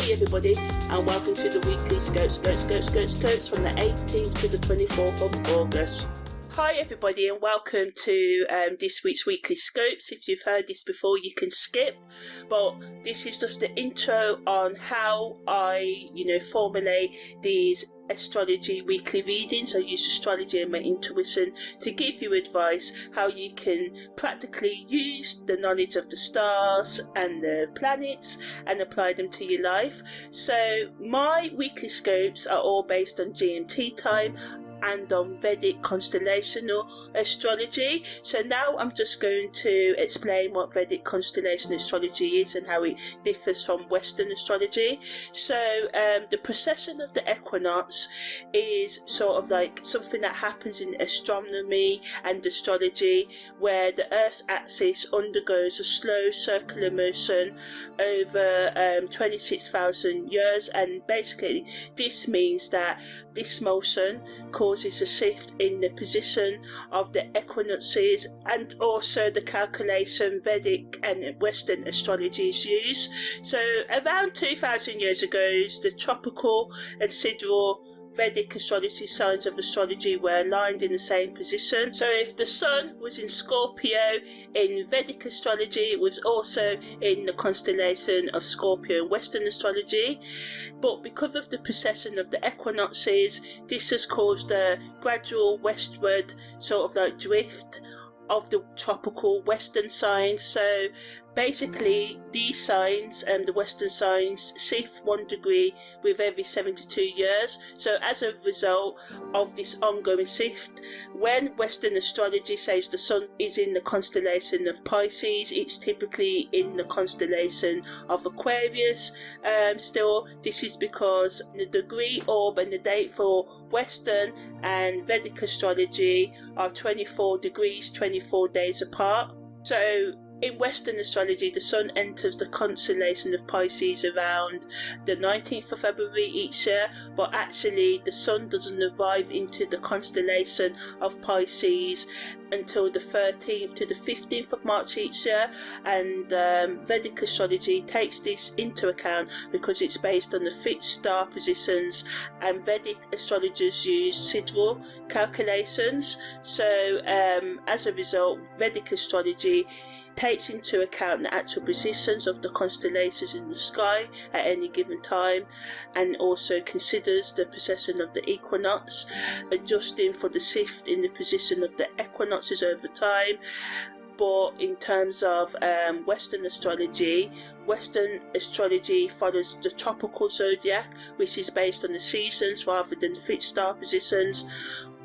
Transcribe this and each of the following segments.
Hey everybody, and welcome to the weekly scopes from the 18th to the 24th of August. Hi everybody, and welcome to this week's weekly scopes. If you've heard this before, you can skip, but this is just the intro on how I formulate these astrology weekly readings. I use astrology and my intuition to give you advice how you can practically use the knowledge of the stars and the planets and apply them to your life. So my weekly scopes are all based on GMT time and on Vedic Constellational Astrology. So now I'm just going to explain what Vedic Constellational Astrology is and how it differs from Western astrology. So the precession of the equinox is sort of like something that happens in astronomy and astrology, where the Earth's axis undergoes a slow circular motion over 26,000 years, and basically this means that this motion causes a shift in the position of the equinoxes, and also the calculation Vedic and Western astrologies use. So around 2,000 years ago, the tropical and sidereal Vedic astrology signs of astrology were aligned in the same position. So if the sun was in Scorpio in Vedic astrology, it was also in the constellation of Scorpio in Western astrology. But because of the precession of the equinoxes, this has caused a gradual westward sort of like drift of the tropical Western signs. So basically these signs and the Western signs shift 1 degree with every 72 years. So as a result of this ongoing shift, when Western astrology says the sun is in the constellation of Pisces, it's typically in the constellation of Aquarius. Still, this is because the degree, orb and the date for Western and Vedic astrology are 24 degrees, 24 days apart. So in Western astrology, the sun enters the constellation of Pisces around the 19th of February each year, but actually the sun doesn't arrive into the constellation of Pisces until the 13th to the 15th of March each year. And Vedic astrology takes this into account because it's based on the fixed star positions, and Vedic astrologers use sidereal calculations. So as a result, Vedic astrology takes into account the actual positions of the constellations in the sky at any given time, and also considers the precession of the equinox, adjusting for the shift in the position of the equinoxes over time. But in terms of Western astrology follows the tropical zodiac, which is based on the seasons rather than fixed star positions.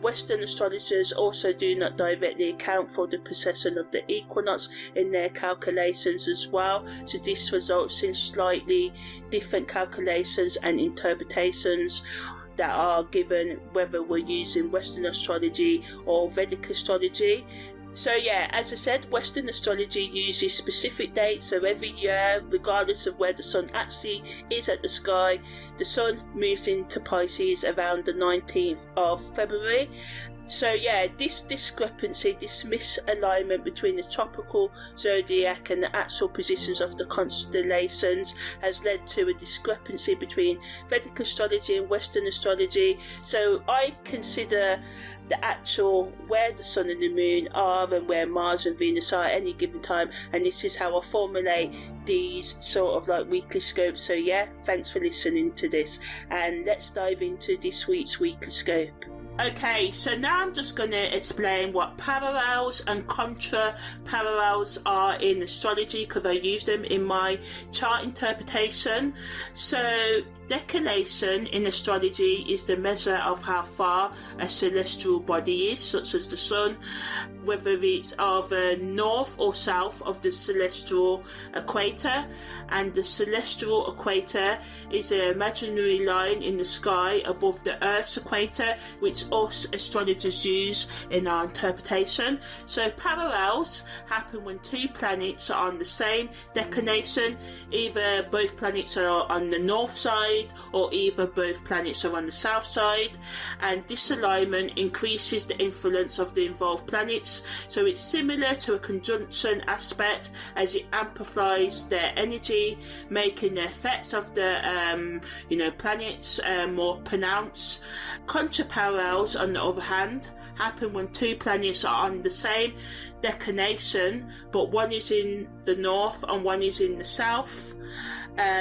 Western astrologers also do not directly account for the precession of the equinox in their calculations as well, so this results in slightly different calculations and interpretations that are given whether we're using Western astrology or Vedic astrology. So yeah, as I said, Western astrology uses specific dates. So every year, regardless of where the sun actually is at the sky, the sun moves into Pisces around the 19th of February. So yeah, this discrepancy, this misalignment between the tropical zodiac and the actual positions of the constellations has led to a discrepancy between Vedic astrology and Western astrology. So I consider the actual where the sun and the moon are and where Mars and Venus are at any given time, and this is how I formulate these sort of like weekly scopes. So yeah, thanks for listening to this, and let's dive into this week's weekly scope. Okay, so now I'm just going to explain what parallels and contra-parallels are in astrology, because I use them in my chart interpretation. So declination in astrology is the measure of how far a celestial body is, such as the sun, whether it's either north or south of the celestial equator. And the celestial equator is an imaginary line in the sky above the Earth's equator, which us astrologers use in our interpretation. So parallels happen when two planets are on the same declination, either both planets are on the north side side, or either both planets are on the south side, and this alignment increases the influence of the involved planets. So it's similar to a conjunction aspect, as it amplifies their energy, making the effects of the planets more pronounced. Contra-parallels, on the other hand, happen when two planets are on the same declination, but one is in the north and one is in the south.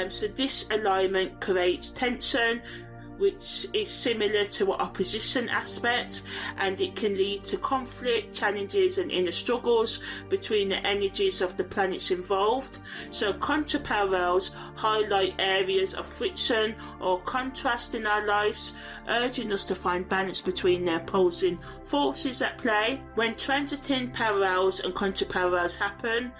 So this alignment creates tension, which is similar to an opposition aspect, and it can lead to conflict, challenges and inner struggles between the energies of the planets involved. So contra-parallels highlight areas of friction or contrast in our lives, urging us to find balance between the opposing forces at play. When transiting parallels and contra-parallels happen,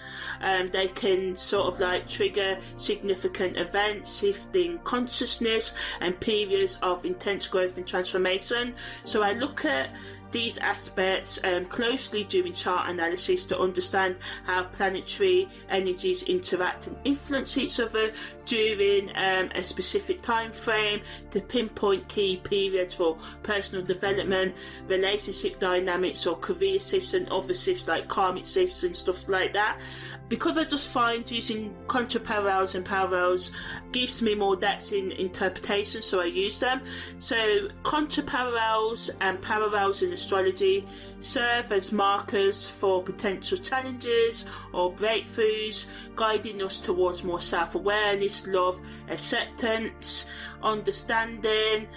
they can sort of trigger significant events, shifting consciousness and periods of intense growth and transformation. So I look at these aspects closely during chart analysis to understand how planetary energies interact and influence each other during a specific time frame, to pinpoint key periods for personal development, relationship dynamics or career shifts, and other shifts like karmic shifts and stuff like that. Because I just find using contra-parallels and parallels gives me more depth in interpretation, so I use them. So contra-parallels and parallels in astrology serve as markers for potential challenges or breakthroughs, guiding us towards more self-awareness, love, acceptance, understanding,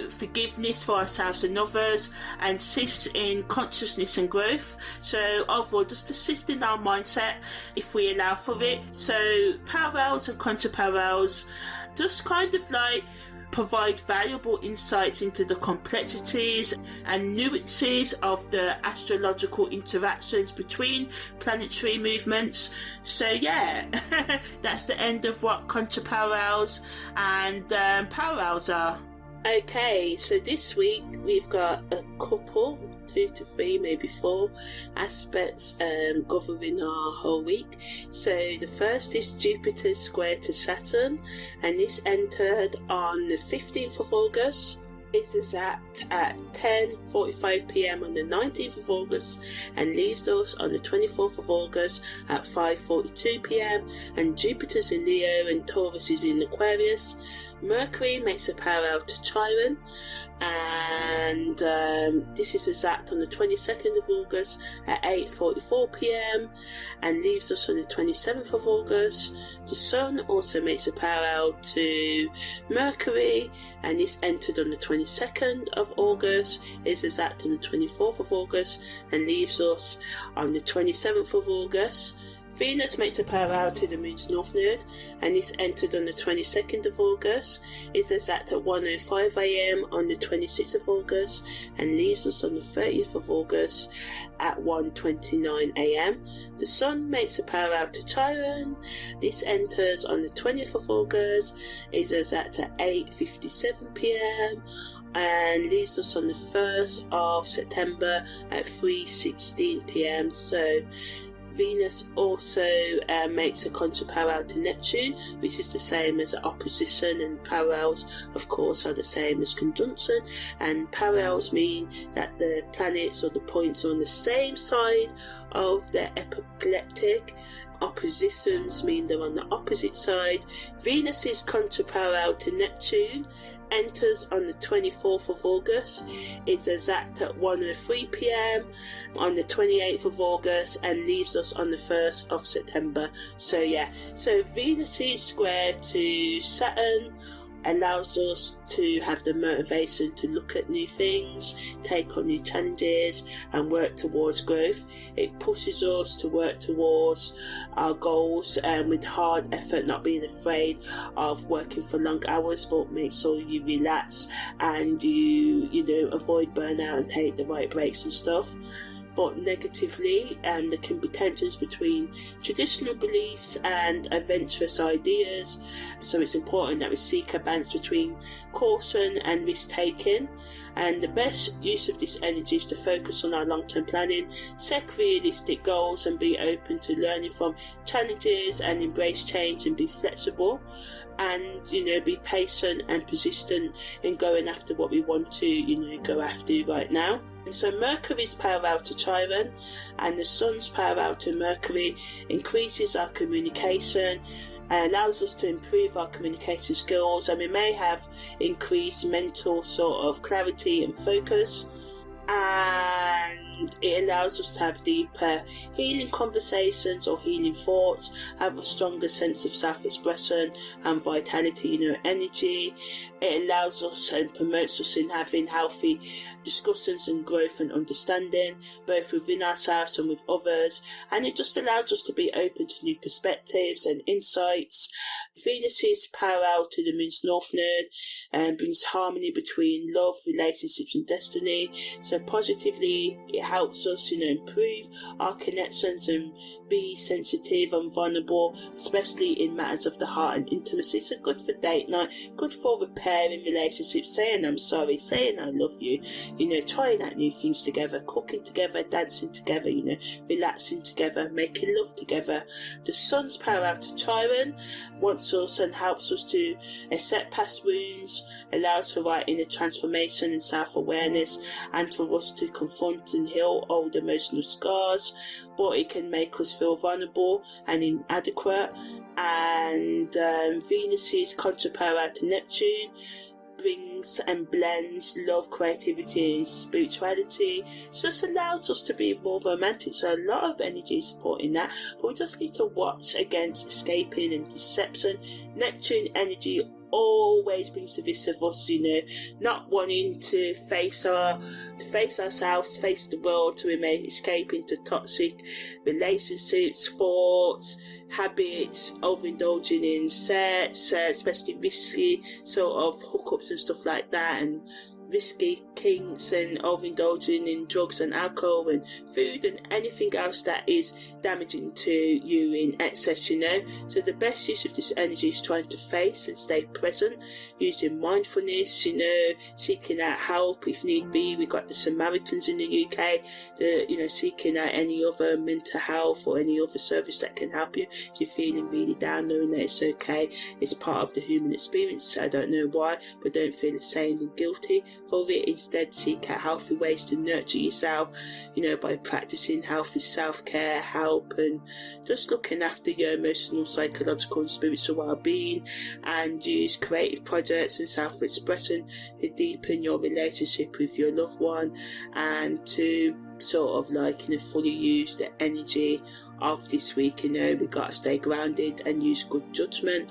forgiveness for ourselves and others, and shifts in consciousness and growth. So overall, just a shift in our mindset if we allow for it. So parallels and contra-parallels just kind of provide valuable insights into the complexities and nuances of the astrological interactions between planetary movements. So yeah, that's the end of what contra-parallels and parallels are. Okay, so this week we've got a couple, 2 to 3, maybe 4 aspects governing our whole week. So the first is Jupiter square to Saturn, and this entered on the 15th of August. It is at 10:45 p.m. on the 19th of August and leaves us on the 24th of August at 5:42 p.m. and Jupiter's in Leo and Taurus is in Aquarius. Mercury makes a parallel to Chiron, and this is exact on the 22nd of August at 8:44 p.m. and leaves us on the 27th of August. The Sun also makes a parallel to Mercury, and this entered on the 22nd of August, is exact on the 24th of August and leaves us on the 27th of August. Venus makes a parallel to the Moon's North Node, and this entered on the 22nd of August, is exact at 1:05 a.m. on the 26th of August, and leaves us on the 30th of August at 1:29 a.m. The Sun makes a parallel to Chiron. This enters on the 20th of August, is exact at 8:57 p.m. and leaves us on the 1st of September at 3:16 p.m. So Venus also makes a contra-parallel to Neptune, which is the same as opposition, and parallels, of course, are the same as conjunction. And parallels mean that the planets or the points are on the same side of the ecliptic. Oppositions mean they're on the opposite side. Venus's contra-parallel to Neptune enters on the 24th of August, is exact at 1:03 p.m. on the 28th of August and leaves us on the 1st of September. So yeah, so Venus's square to Saturn allows us to have the motivation to look at new things, take on new challenges and work towards growth. It pushes us to work towards our goals with hard effort, not being afraid of working for long hours, but make sure you relax and you avoid burnout and take the right breaks and stuff. But negatively, there can be tensions between traditional beliefs and adventurous ideas, so it's important that we seek a balance between caution and risk-taking. And the best use of this energy is to focus on our long-term planning, set realistic goals and be open to learning from challenges and embrace change and be flexible, and be patient and persistent in going after what we want to go after right now. And so Mercury's parallel to Chiron and the Sun's parallel to Mercury increases our communication, allows us to improve our communication skills, and we may have increased mental sort of clarity and focus, and it allows us to have deeper healing conversations or healing thoughts, have a stronger sense of self-expression and vitality, energy. It allows us and promotes us in having healthy discussions and growth and understanding, both within ourselves and with others, and it just allows us to be open to new perspectives and insights. Venus is parallel to the Moon's North Node and brings harmony between love, relationships and destiny. So positively, it helps us, improve our connections and be sensitive and vulnerable, especially in matters of the heart and intimacy. So good for date night, good for repairing relationships, saying I'm sorry, saying I love you, trying out new things together, cooking together, dancing together, relaxing together, making love together. The Sun's parallel to Chiron wants us and helps us to accept past wounds, allows for right inner transformation and self-awareness, and for us to confront and heal old emotional scars, but it can make us feel vulnerable and inadequate. And Venus's contra-parallel to Neptune brings and blends love, creativity and spirituality, so this allows us to be more romantic. So a lot of energy is supporting that, but we just need to watch against escaping and deception. Neptune energy always brings the risk of us, not wanting to face ourselves, face the world, to remain escaping to toxic relationships, thoughts, habits, overindulging in sex, especially risky sort of hookups and stuff like that, and risky kinks, and overindulging in drugs and alcohol and food and anything else that is damaging to you in excess, So the best use of this energy is trying to face and stay present, using mindfulness, seeking out help if need be. We've got the Samaritans in the UK, seeking out any other mental health or any other service that can help you if you're feeling really down, knowing that it's okay. It's part of the human experience. I don't know why, but don't feel ashamed and guilty for it. Instead, seek out healthy ways to nurture yourself, by practicing healthy self-care, help, and just looking after your emotional, psychological and spiritual well-being, and use creative projects and self-expression to deepen your relationship with your loved one, and to sort of fully use the energy of this week. We've got to stay grounded and use good judgment,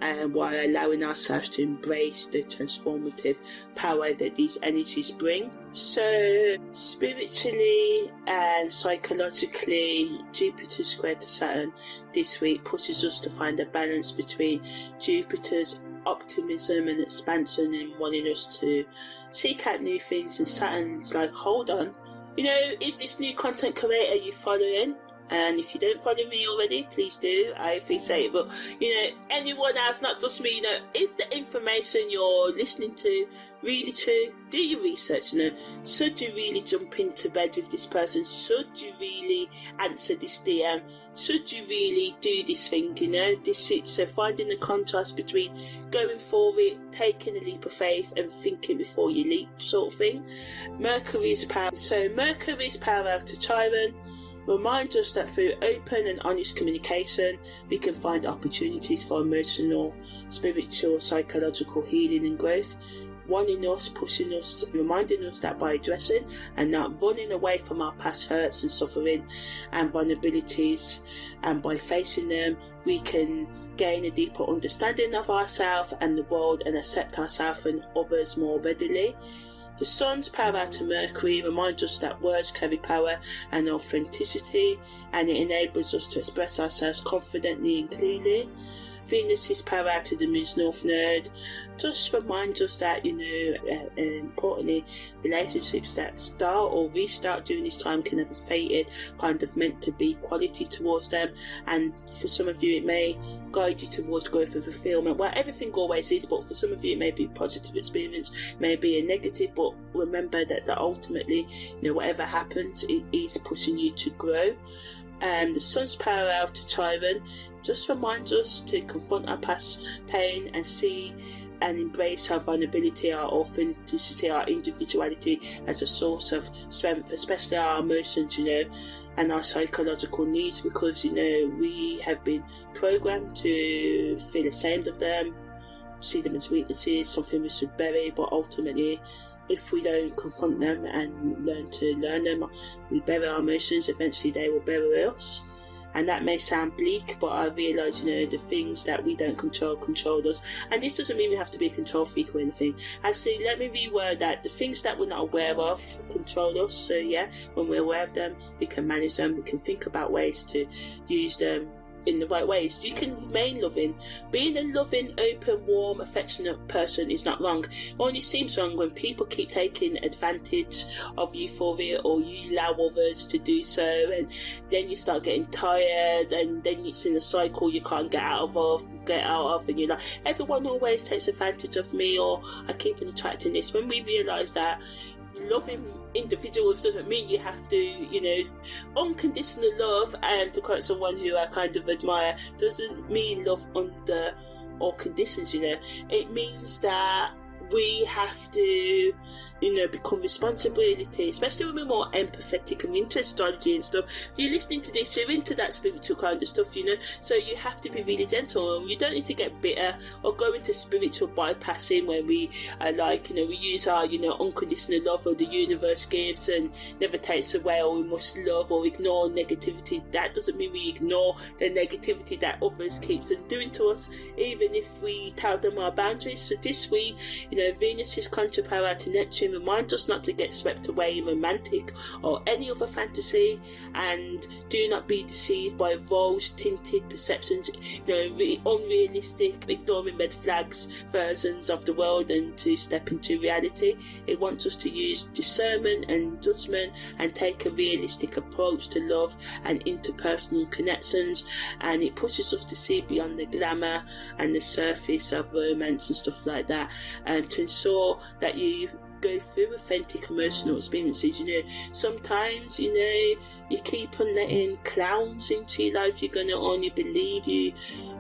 and while allowing ourselves to embrace the transformative power that these energies bring. So spiritually and psychologically, Jupiter squared to Saturn this week pushes us to find a balance between Jupiter's optimism and expansion and wanting us to seek out new things, and Saturn's like, hold on, is this new content creator you following? And if you don't follow me already, please do. I appreciate it. But, anyone else, not just me, is the information you're listening to really true? Do your research, Should you really jump into bed with this person? Should you really answer this DM? Should you really do this thing, So finding the contrast between going for it, taking a leap of faith, and thinking before you leap, sort of thing. Mercury's parallel to Chiron reminds us that through open and honest communication, we can find opportunities for emotional, spiritual, psychological healing and growth, wanting us, pushing us, reminding us that by addressing and not running away from our past hurts and suffering and vulnerabilities, and by facing them, we can gain a deeper understanding of ourselves and the world, and accept ourselves and others more readily. The Sun's parallel to Mercury reminds us that words carry power and authenticity, and it enables us to express ourselves confidently and clearly. Venus' parallel to the moon's north node. Just reminds us that, importantly, relationships that start or restart during this time can have a fated, kind of meant to be quality towards them, and for some of you it may guide you towards growth and fulfillment. Well, everything always is, but for some of you it may be a positive experience, may be a negative, but remember that ultimately, whatever happens, it is pushing you to grow. The sun's parallel to Chiron just reminds us to confront our past pain and see and embrace our vulnerability, our authenticity, our individuality as a source of strength, especially our emotions, and our psychological needs, because, we have been programmed to feel ashamed of them, see them as weaknesses, something we should bury, but ultimately, if we don't confront them and learn them, we bury our emotions, eventually they will bury us. And that may sound bleak, but I realise, the things that we don't control us. And this doesn't mean we have to be a control freak or anything. Actually, let me reword that. The things that we're not aware of control us. So yeah, when we're aware of them, we can manage them. We can think about ways to use them in the right ways. You can remain loving. Being a loving, open, warm, affectionate person is not wrong. It only seems wrong when people keep taking advantage of you for it, or you allow others to do so, and then you start getting tired, and then it's in a cycle you can't get out of, and you're like, everyone always takes advantage of me, or I keep on attracting this. When we realise that loving individuals doesn't mean you have to, unconditional love, and to quote someone who I kind of admire, doesn't mean love under all conditions, It means that we have to, become responsibility, especially when we're more empathetic and into astrology and stuff. If you're listening to this, you're into that spiritual kind of stuff, so you have to be really gentle. You don't need to get bitter or go into spiritual bypassing where we we use our, unconditional love or the universe gives and never takes away, or we must love or ignore negativity. That doesn't mean we ignore the negativity that others keeps on doing to us, even if we tell them our boundaries. So this week, Venus' contra-parallel to Neptune reminds us not to get swept away in romantic or any other fantasy, and do not be deceived by rose-tinted perceptions, really unrealistic, ignoring red flags versions of the world, and to step into reality. It wants us to use discernment and judgment and take a realistic approach to love and interpersonal connections, and it pushes us to see beyond the glamour and the surface of romance and stuff like that, and to ensure that you go through authentic emotional experiences. Sometimes you keep on letting clowns into your life. You're going to only believe you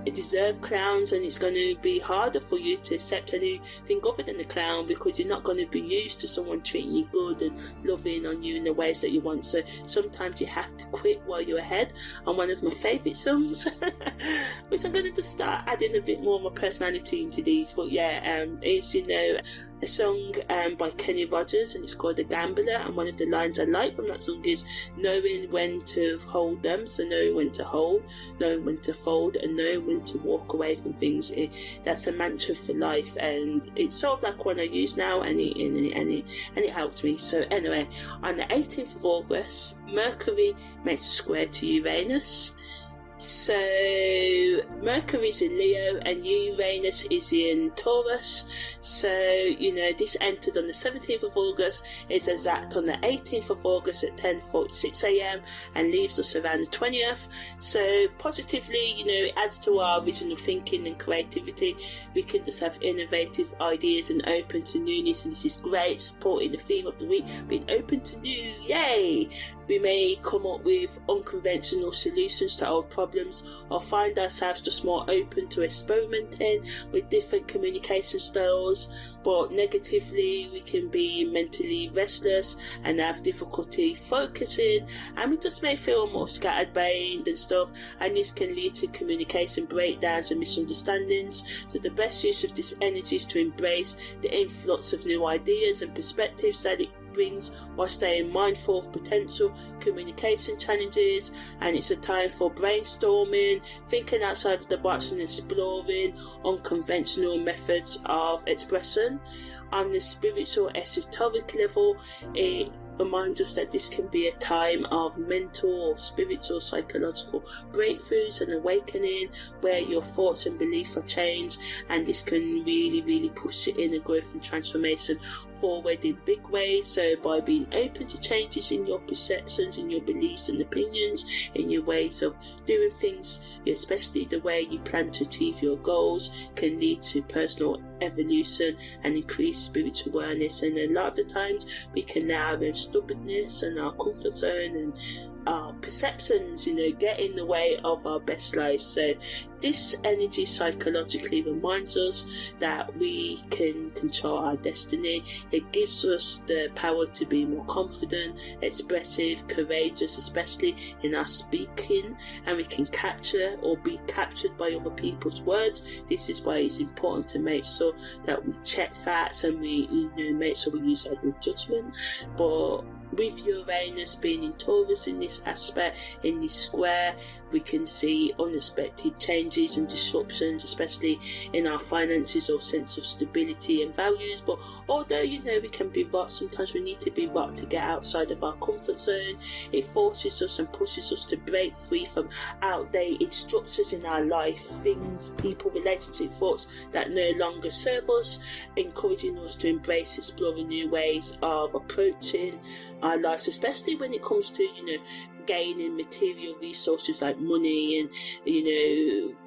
deserve clowns, and it's going to be harder for you to accept anything other than the clown, because you're not going to be used to someone treating you good and loving on you in the ways that you want. So sometimes you have to quit while you're ahead. And one of my favourite songs, which I'm going to just start adding a bit more of my personality into these, but is a song by Kenny Rogers, and it's called The Gambler, and one of the lines I like from that song is knowing when to hold them, so knowing when to hold, knowing when to fold, and knowing when to walk away from things. That's a mantra for life, and it's sort of like one I use now, and it helps me. So anyway, on the 18th of August, Mercury makes a square to Uranus. So Mercury's in Leo and Uranus is in Taurus. So this entered on the 17th of August, is exact on the 18th of August at 10:46 a.m. and leaves us around the 20th. So positively, it adds to our original thinking and creativity. We can just have innovative ideas and open to newness, and this is great, supporting the theme of the week, being open to new. Yay! We may come up with unconventional solutions to old problems, or find ourselves just more open to experimenting with different communication styles. But negatively, we can be mentally restless and have difficulty focusing, and we just may feel more scattered-brained and stuff, and this can lead to communication breakdowns and misunderstandings. So the best use of this energy is to embrace the influx of new ideas and perspectives that it brings, while staying mindful of potential communication challenges. And it's a time for brainstorming, thinking outside of the box, and exploring unconventional methods of expression. On the spiritual esoteric level, it remind us that this can be a time of mental or spiritual, psychological breakthroughs and awakening, where your thoughts and beliefs are changed, and this can really push it in a growth and transformation forward in big ways. So by being open to changes in your perceptions, in your beliefs and opinions, in your ways of doing things, especially the way you plan to achieve your goals, can lead to personal evolution and increased spiritual awareness. And a lot of the times we can let our own stubbornness and our comfort zone and our perceptions, get in the way of our best life. So this energy psychologically reminds us that we can control our destiny. It gives us the power to be more confident, expressive, courageous, especially in our speaking, and we can capture or be captured by other people's words. This is why it's important to make sure that we check facts and we make sure we use our good judgment. But with Uranus being in Taurus in this aspect, in this square, we can see unexpected changes and disruptions, especially in our finances or sense of stability and values. But although, we can be rocked, sometimes we need to be rocked to get outside of our comfort zone. It forces us and pushes us to break free from outdated structures in our life, things, people, relationship, thoughts that no longer serve us, encouraging us to embrace exploring new ways of approaching our lives, especially when it comes to, gaining material resources like money and,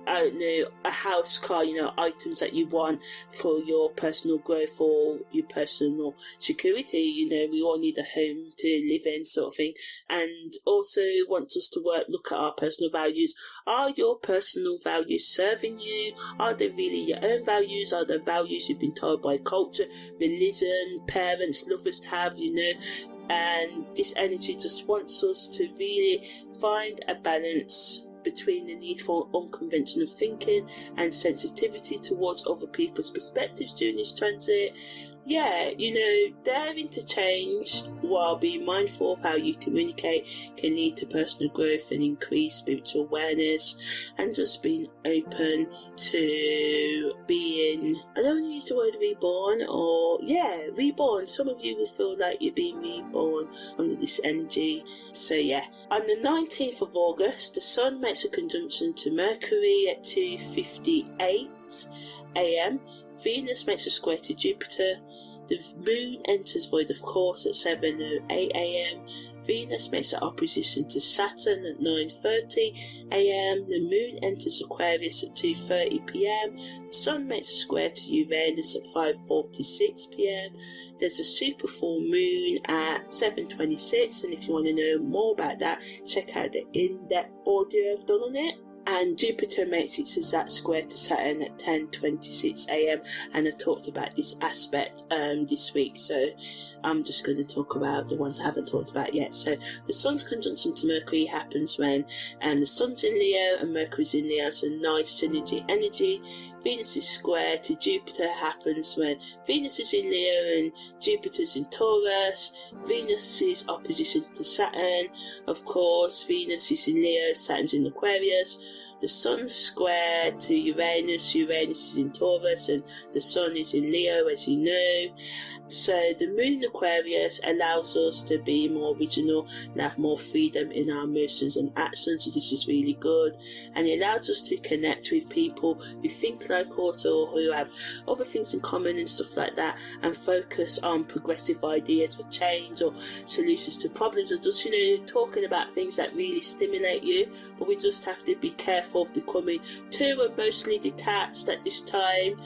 a house, car, items that you want for your personal growth or your personal security. We all need a home to live in, sort of thing. And also wants us to look at our personal values. Are your personal values serving you? Are they really your own values? Are they values you've been told by culture, religion, parents, lovers to have, And this energy just wants us to really find a balance between the need for unconventional thinking and sensitivity towards other people's perspectives during this transit. Daring to change while being mindful of how you communicate can lead to personal growth and increased spiritual awareness, and just being open to being, I don't want to use the word reborn, reborn. Some of you will feel like you're being reborn under this energy. So on the 19th of August, the Sun makes a conjunction to Mercury at 2:58 a.m. Venus makes a square to Jupiter. The Moon enters void of course at 7:08 a.m. Venus makes an opposition to Saturn at 9:30 a.m. The Moon enters Aquarius at 2:30 p.m. The Sun makes a square to Uranus at 5:46 p.m. There's a super full moon at 7:26, and if you want to know more about that, check out the in-depth audio I've done on it. And Jupiter makes its exact square to Saturn at 10:26 a.m. and I talked about this aspect this week, so I'm just going to talk about the ones I haven't talked about yet. So the Sun's conjunction to Mercury happens when the Sun's in Leo and Mercury's in Leo, so nice synergy energy. Venus's square to Jupiter happens when Venus is in Leo and Jupiter's in Taurus. Venus's opposition to Saturn, of course, Venus is in Leo, Saturn's in Aquarius. The Sun's square to Uranus, Uranus is in Taurus and the Sun is in Leo, as you know. So the Moon in Aquarius allows us to be more original and have more freedom in our emotions and actions, so this is really good. And it allows us to connect with people who think like us or who have other things in common and stuff like that, and focus on progressive ideas for change or solutions to problems, or just, talking about things that really stimulate you. But we just have to be careful of becoming too emotionally detached at this time.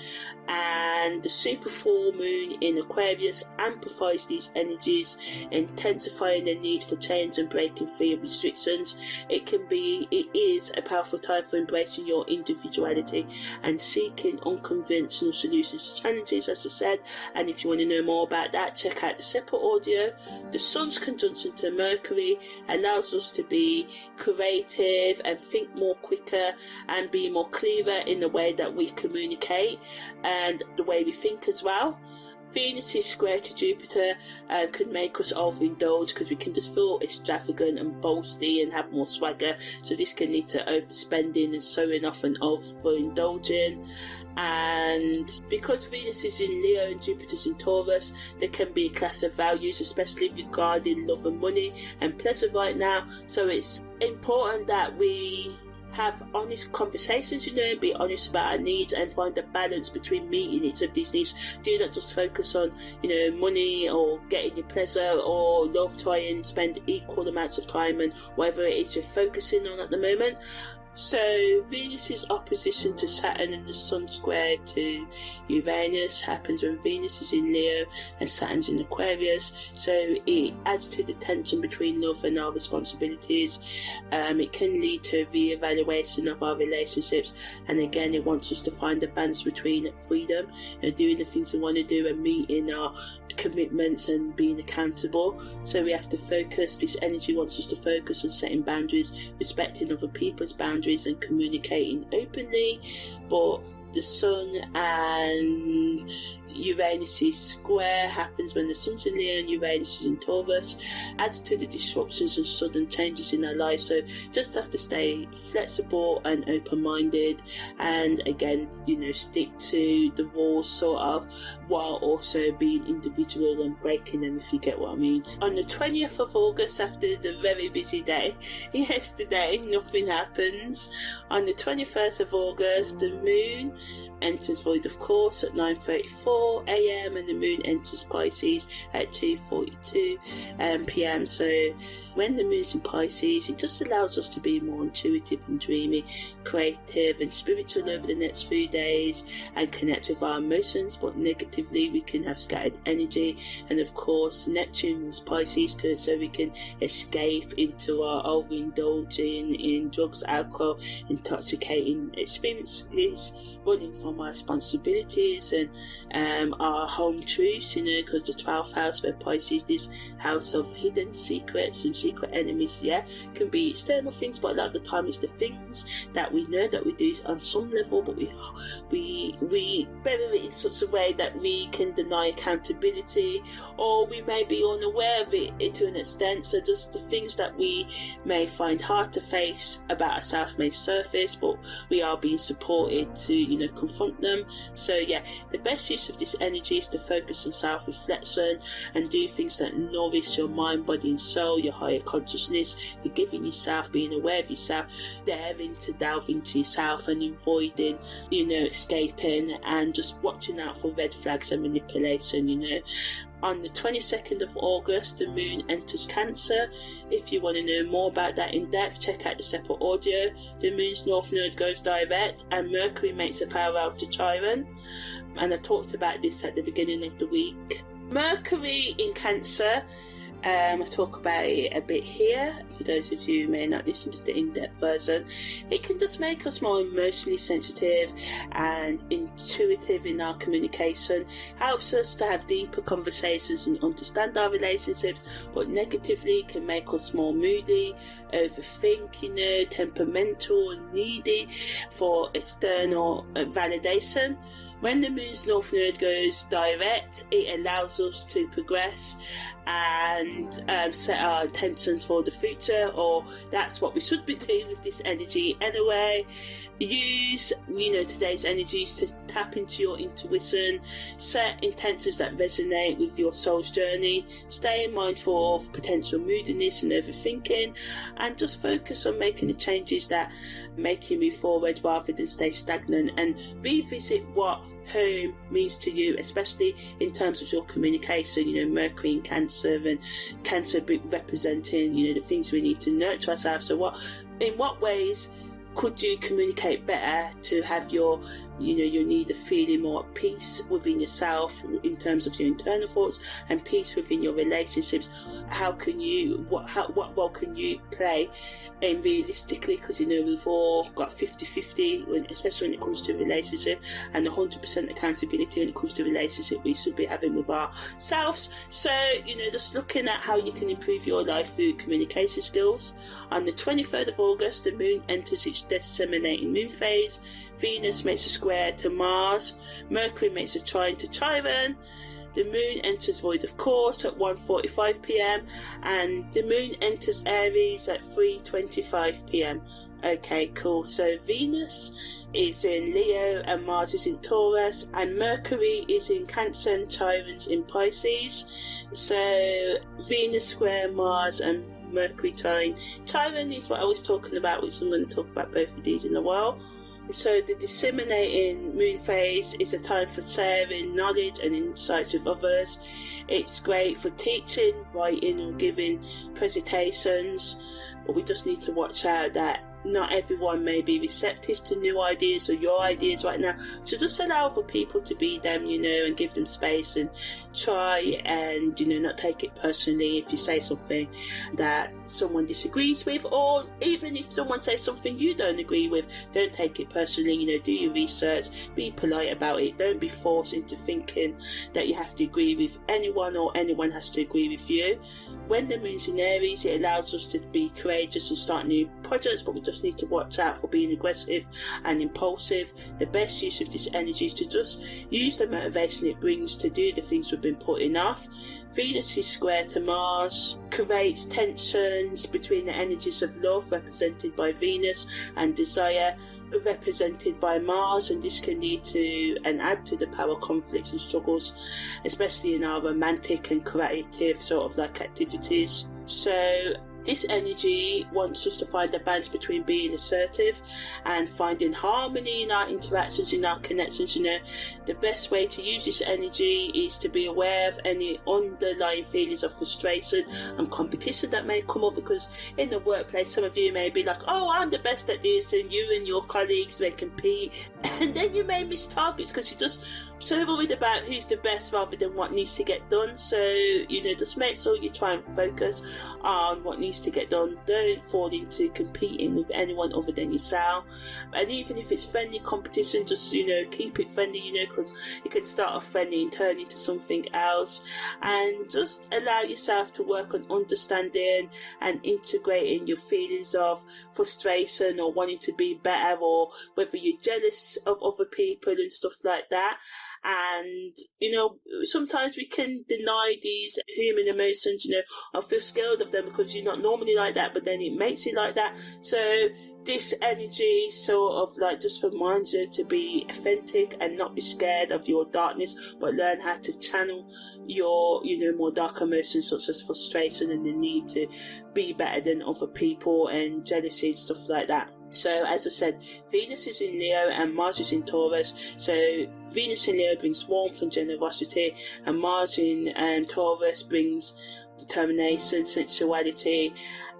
And the super full moon in Aquarius amplifies these energies, intensifying the need for change and breaking free of restrictions. It is a powerful time for embracing your individuality and seeking unconventional solutions to challenges, as I said. And if you want to know more about that, check out the separate audio. The Sun's conjunction to Mercury allows us to be creative and think more quicker and be more clearer in the way that we communicate and the way we think as well. Venus' square to Jupiter could make us overindulge because we can just feel extravagant and boasty and have more swagger. So this can lead to overspending and showing off and overindulging. And because Venus is in Leo and Jupiter's in Taurus, there can be a clash of values, especially regarding love and money and pleasure right now. So it's important that we have honest conversations, and be honest about our needs and find a balance between meeting each of these needs. Do not just focus on, money or getting your pleasure or love. Try and spend equal amounts of time and whatever it is you're focusing on at the moment. So Venus's opposition to Saturn and the Sun square to Uranus happens when Venus is in Leo and Saturn's in Aquarius. So it adds to the tension between love and our responsibilities. It can lead to a re-evaluation of our relationships, and again it wants us to find a balance between freedom and doing the things we want to do and meeting our commitments and being accountable. So we have to focus. This energy wants us to focus on setting boundaries, respecting other people's boundaries and communicating openly. But the Sun and Uranus' square happens when the Sun's in Leo and Uranus is in Taurus, adds to the disruptions and sudden changes in our lives. So just have to stay flexible and open-minded, and again, stick to the rules sort of, while also being individual and breaking them, if you get what I mean. On the 20th of August, after the very busy day yesterday, nothing happens. On the 21st of August, the moon enters void of course at 9:34 a.m. and the moon enters Pisces at 2:42 p.m. So when the moon's in Pisces, it just allows us to be more intuitive and dreamy, creative and spiritual over the next few days and connect with our emotions. But negatively, we can have scattered energy, and of course Neptune was Pisces, so we can escape into our overindulging in drugs, alcohol, intoxicating experiences, running from our responsibilities and our home truths, because the 12th house where Pisces is, house of hidden secrets and secret enemies, can be external things, but a lot of the time it's the things that we know that we do on some level, but we bury it in such a way that we can deny accountability, or we may be unaware of it to an extent. So just the things that we may find hard to face about ourselves may surface, but we are being supported to confront them. So the best use of this energy is to focus on self-reflection and do things that nourish your mind, body and soul, your higher consciousness, forgiving yourself, being aware of yourself, daring to delve into yourself and avoiding escaping and just watching out for red flags and manipulation. On the 22nd of August, the moon enters Cancer. If you want to know more about that in depth, check out the separate audio. The moon's north node goes direct and Mercury makes a parallel to Chiron. And I talked about this at the beginning of the week. Mercury in Cancer, I talk about it a bit here. For those of you who may not listen to the in-depth version, it can just make us more emotionally sensitive and intuitive in our communication, helps us to have deeper conversations and understand our relationships, but negatively can make us more moody, overthink, temperamental and needy for external validation. When the moon's north node goes direct, it allows us to progress and set our intentions for the future, or that's what we should be doing with this energy anyway. Use today's energies to tap into your intuition, set intentions that resonate with your soul's journey, stay mindful of potential moodiness and overthinking, and just focus on making the changes that make you move forward rather than stay stagnant, and revisit what home means to you, especially in terms of your communication. Mercury in Cancer, and Cancer representing the things we need to nurture ourselves. So in what ways could you communicate better to have your need of feeling more at peace within yourself in terms of your internal thoughts and peace within your relationships? What role can you play in realistically, because we've all got 50-50 especially when it comes to relationship, and 100% accountability when it comes to relationship we should be having with ourselves. So just looking at how you can improve your life through communication skills. On the 23rd of August, the moon enters its disseminating moon phase. Venus makes a square to Mars, Mercury makes a trine to Chiron, The moon enters void of course at 1:45 p.m. and the moon enters Aries at 3:25 p.m. Okay, cool. So Venus is in Leo and Mars is in Taurus, and Mercury is in Cancer and Chiron's in Pisces. So Venus square Mars and Mercury trine. Chiron is what I was talking about, which I'm going to talk about both of these in a while. So the disseminating moon phase is a time for sharing knowledge and insights with others. It's great for teaching, writing or giving presentations, but we just need to watch out that not everyone may be receptive to new ideas or your ideas right now. So just allow for people to be them, and give them space and try and, not take it personally if you say something that someone disagrees with, or even if someone says something you don't agree with, don't take it personally. Do your research, be polite about it, don't be forced into thinking that you have to agree with anyone or anyone has to agree with you. When the moon's in Aries, it allows us to be courageous and start new projects, but we just need to watch out for being aggressive and impulsive. The best use of this energy is to just use the motivation it brings to do the things we've been putting off. Venus is square to Mars, creates tensions between the energies of love, represented by Venus, and desire, represented by Mars, and this can lead to and add to the power conflicts and struggles, especially in our romantic and creative activities. So this energy wants us to find a balance between being assertive and finding harmony in our interactions, in our connections. The best way to use this energy is to be aware of any underlying feelings of frustration and competition that may come up, because in the workplace some of you may be like, oh, I'm the best at this, and you and your colleagues may compete, and then you may miss targets because you're just so worried about who's the best rather than what needs to get done. So just make sure you try and focus on what needs to get done. Don't fall into competing with anyone other than yourself, and even if it's friendly competition, just keep it friendly, because it can start off friendly and turn into something else. And just allow yourself to work on understanding and integrating your feelings of frustration or wanting to be better, or whether you're jealous of other people and stuff like that. And sometimes we can deny these human emotions, or feel scared of them because you're not normally like that, but then it makes you like that. So this energy just reminds you to be authentic and not be scared of your darkness, but learn how to channel your more dark emotions, such as frustration and the need to be better than other people and jealousy and stuff like that. So as I said, Venus is in Leo and Mars is in Taurus. So Venus in Leo brings warmth and generosity, and Mars in Taurus brings determination, sensuality,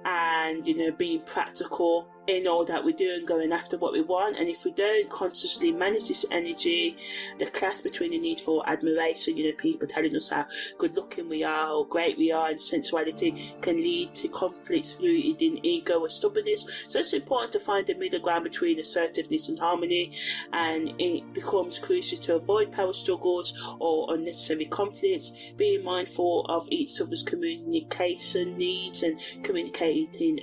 and being practical in all that we do and going after what we want. And if we don't consciously manage this energy, the clash between the need for admiration, people telling us how good looking we are or great we are, and sensuality can lead to conflicts rooted in ego or stubbornness. So it's important to find the middle ground between assertiveness and harmony, and it becomes crucial to avoid power struggles or unnecessary conflicts, being mindful of each other's communication needs and communicating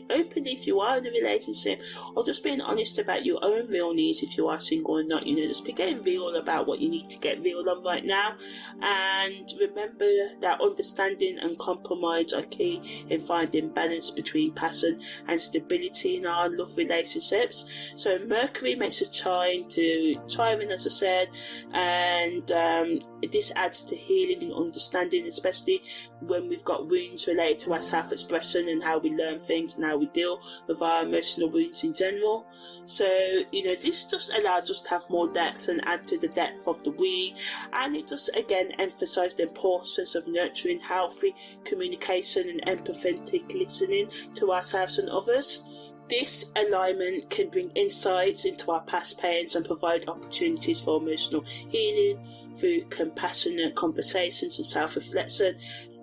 openly if you are in a relationship, or just being honest about your own real needs if you are single or not. Just be getting real about what you need to get real on right now. And remember that understanding and compromise are key in finding balance between passion and stability in our love relationships. So Mercury makes a trine to Chiron, as I said, and this adds to healing and understanding, especially when we've got wounds related to our self-expression and how we learn things and how we deal with our emotional wounds in general. So this just allows us to have more depth and add to the depth of the we, and it just again emphasise the importance of nurturing healthy communication and empathetic listening to ourselves and others. This alignment can bring insights into our past pains and provide opportunities for emotional healing through compassionate conversations and self-reflection.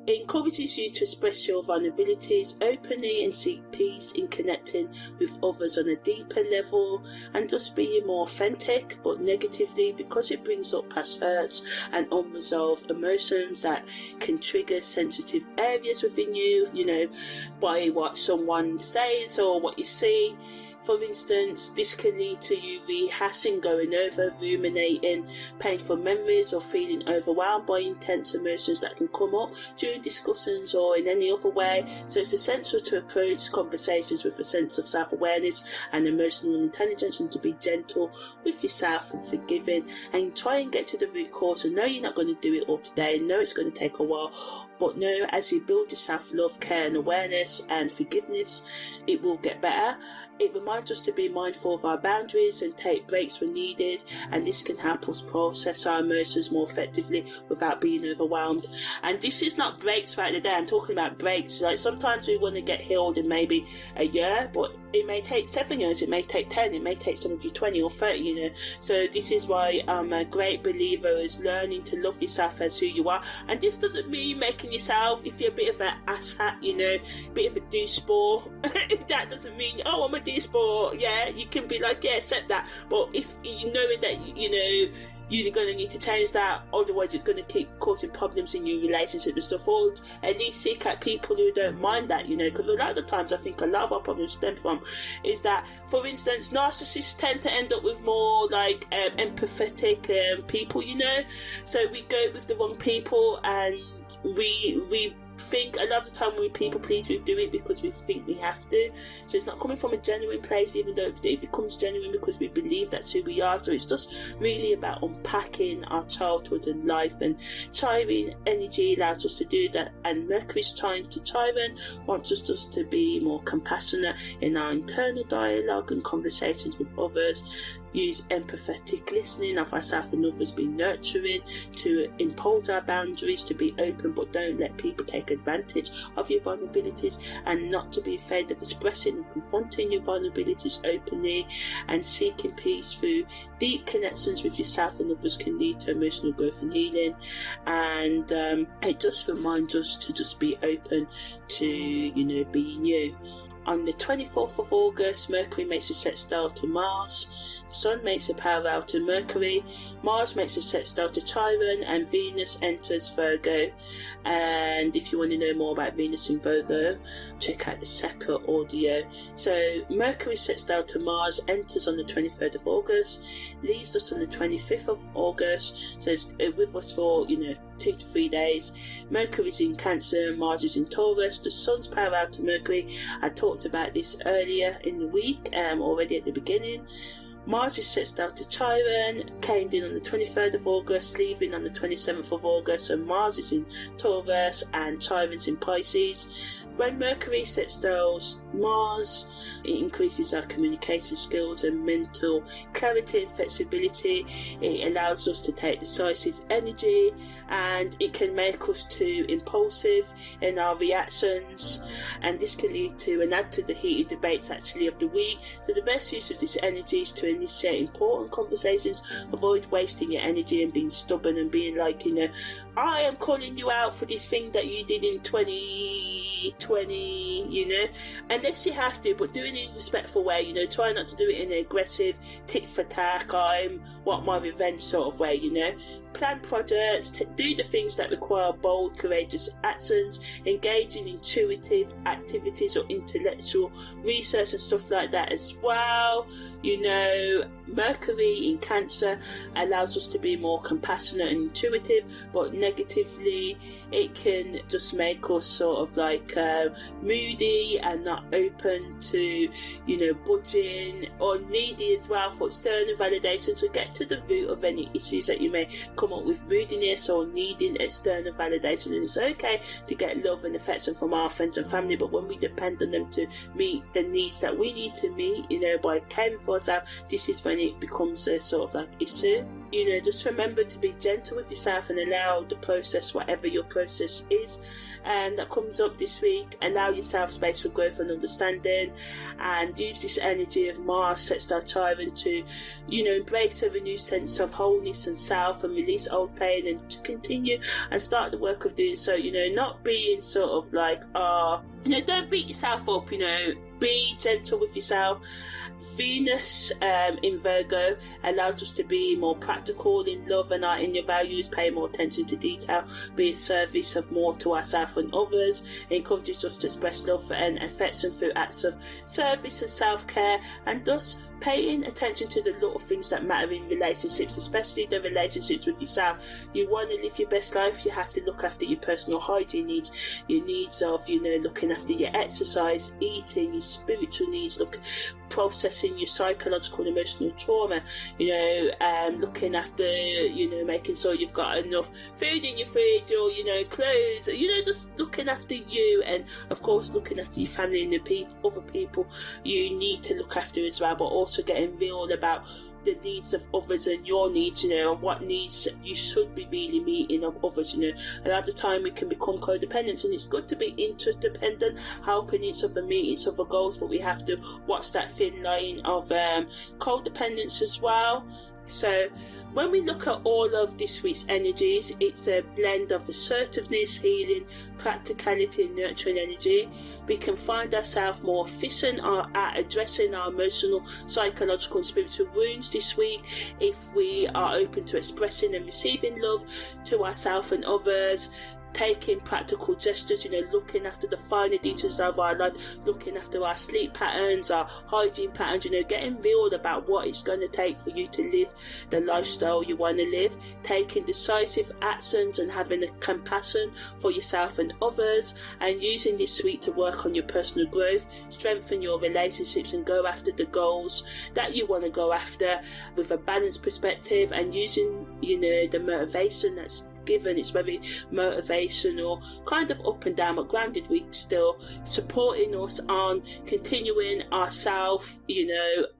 It encourages you to express your vulnerabilities openly and seek peace in connecting with others on a deeper level, and just being more authentic, but negatively, because it brings up past hurts and unresolved emotions that can trigger sensitive areas within you, by what someone says or what you see. For instance, this can lead to you rehashing, going over, ruminating painful memories, or feeling overwhelmed by intense emotions that can come up during discussions or in any other way. So it's essential to approach conversations with a sense of self-awareness and emotional intelligence, and to be gentle with yourself and forgiving, and try and get to the root cause. And know you're not going to do it all today, know it's going to take a while, but know as you build your self-love, care and awareness and forgiveness, it will get better. It reminds us to be mindful of our boundaries and take breaks when needed, and this can help us process our emotions more effectively without being overwhelmed. And this is not breaks throughout the day, I'm talking about breaks. Like, sometimes we want to get healed in maybe a year, but it may take 7 years, it may take 10, it may take some of you 20 or 30, you know. So this is why I'm a great believer is learning to love yourself as who you are. And this doesn't mean making yourself, if you're a bit of an asshat, you know, a bit of a doucheball, that doesn't mean, oh, I'm a doucheball. Yeah, you can be like, yeah, accept that. But if you know that, you know, you're going to need to change that, otherwise it's going to keep causing problems in your relationship and stuff. Or at least seek out people who don't mind that, you know, because a lot of the times I think a lot of our problems stem from is that, for instance, narcissists tend to end up with more like empathetic people, you know. So we go with the wrong people, and we think a lot of the time when we people please, we do it because we think we have to. So it's not coming from a genuine place, even though it becomes genuine because we believe that's who we are. So it's just really about unpacking our childhood and life, and Chiron energy allows us to do that. And Mercury's trying to Chiron wants us just to be more compassionate in our internal dialogue and conversations with others. Use empathetic listening of ourselves and others, be nurturing, to impose our boundaries, to be open, but don't let people take advantage of your vulnerabilities, and not to be afraid of expressing and confronting your vulnerabilities openly. And seeking peace through deep connections with yourself and others can lead to emotional growth and healing. And it just reminds us to just be open to, you know, being you. On the 24th of August, Mercury makes a sextile to Mars, the Sun makes a parallel to Mercury, Mars makes a sextile to Chiron, and Venus enters Virgo. And if you want to know more about Venus in Virgo, check out the separate audio. So Mercury sextile to Mars enters on the 23rd of August, leaves us on the 25th of August, so it's with us for, you know, 2 to 3 days. Mercury is in Cancer, Mars is in Taurus, the Sun's parallel to Mercury. I talked about this earlier in the week, already at the beginning. Mars is sextile to Chiron, came in on the 23rd of August, leaving on the 27th of August, and Mars is in Taurus and Chiron's in Pisces. When Mercury sextiles Mars, it increases our communication skills and mental clarity and flexibility. It allows us to take decisive energy, and it can make us too impulsive in our reactions, and this can lead to and add to the heated debates actually of the week. So the best use of this energy is to initiate important conversations, avoid wasting your energy and being stubborn and being like, you know, I am calling you out for this thing that you did in 2020, you know, unless you have to, but do it in a respectful way, you know. Try not to do it in an aggressive tit for tat, I'm want my revenge sort of way, you know. Plan projects, do the things that require bold, courageous actions, engage in intuitive activities or intellectual research and stuff like that as well. You know, Mercury in Cancer allows us to be more compassionate and intuitive, but negatively it can just make us sort of like moody and not open to, you know, budging, or needy as well for external validation. So get to the root of any issues that you may come up with moodiness or needing external validation. And it's okay to get love and affection from our friends and family, but when we depend on them to meet the needs that we need to meet, you know, by caring for ourselves, this is when it becomes a sort of like issue. You know, just remember to be gentle with yourself and allow the process, whatever your process is, and that comes up this week. Allow yourself space for growth and understanding, and use this energy of Mars sextile Chiron to, you know, embrace a renewed sense of wholeness and self, and release old pain, and to continue and start the work of doing so. You know, not being sort of like, you know, don't beat yourself up, you know. be gentle with yourself. Venus in Virgo allows us to be more practical in love and in your values, pay more attention to detail, be a service of more to ourselves and others, encourages us to express love and affection through acts of service and self-care, and thus paying attention to the little things that matter in relationships, especially the relationships with yourself. You want to live your best life, you have to look after your personal hygiene needs, your needs of, looking after your exercise, eating, your spiritual needs, processing your psychological and emotional trauma, looking after, making sure you've got enough food in your fridge, or, clothes, just looking after you, and of course looking after your family and the other people you need to look after as well, but also getting real about the needs of others and your needs, and what needs you should be really meeting of others. A lot of the time we can become codependent, and it's good to be interdependent, helping each other meet each other goals, but we have to watch that thin line of codependence as well. So when we look at all of this week's energies, it's a blend of assertiveness, healing, practicality and nurturing energy. We can find ourselves more efficient at addressing our emotional, psychological and spiritual wounds this week if we are open to expressing and receiving love to ourselves and others, taking practical gestures, looking after the finer details of our life, looking after our sleep patterns, our hygiene patterns, getting real about what it's going to take for you to live the lifestyle you want to live, taking decisive actions and having a compassion for yourself and others, and using this week to work on your personal growth, strengthen your relationships and go after the goals that you want to go after with a balanced perspective, and using, the motivation that's given. It's very motivational, kind of up and down, but grounded week still, supporting us on continuing our self,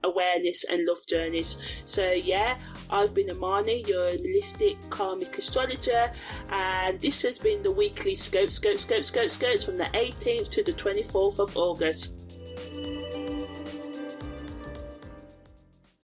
awareness and love journeys. So yeah, I've been Amani, your holistic karmic astrologer, and this has been the weekly scopes from the 18th to the 24th of August.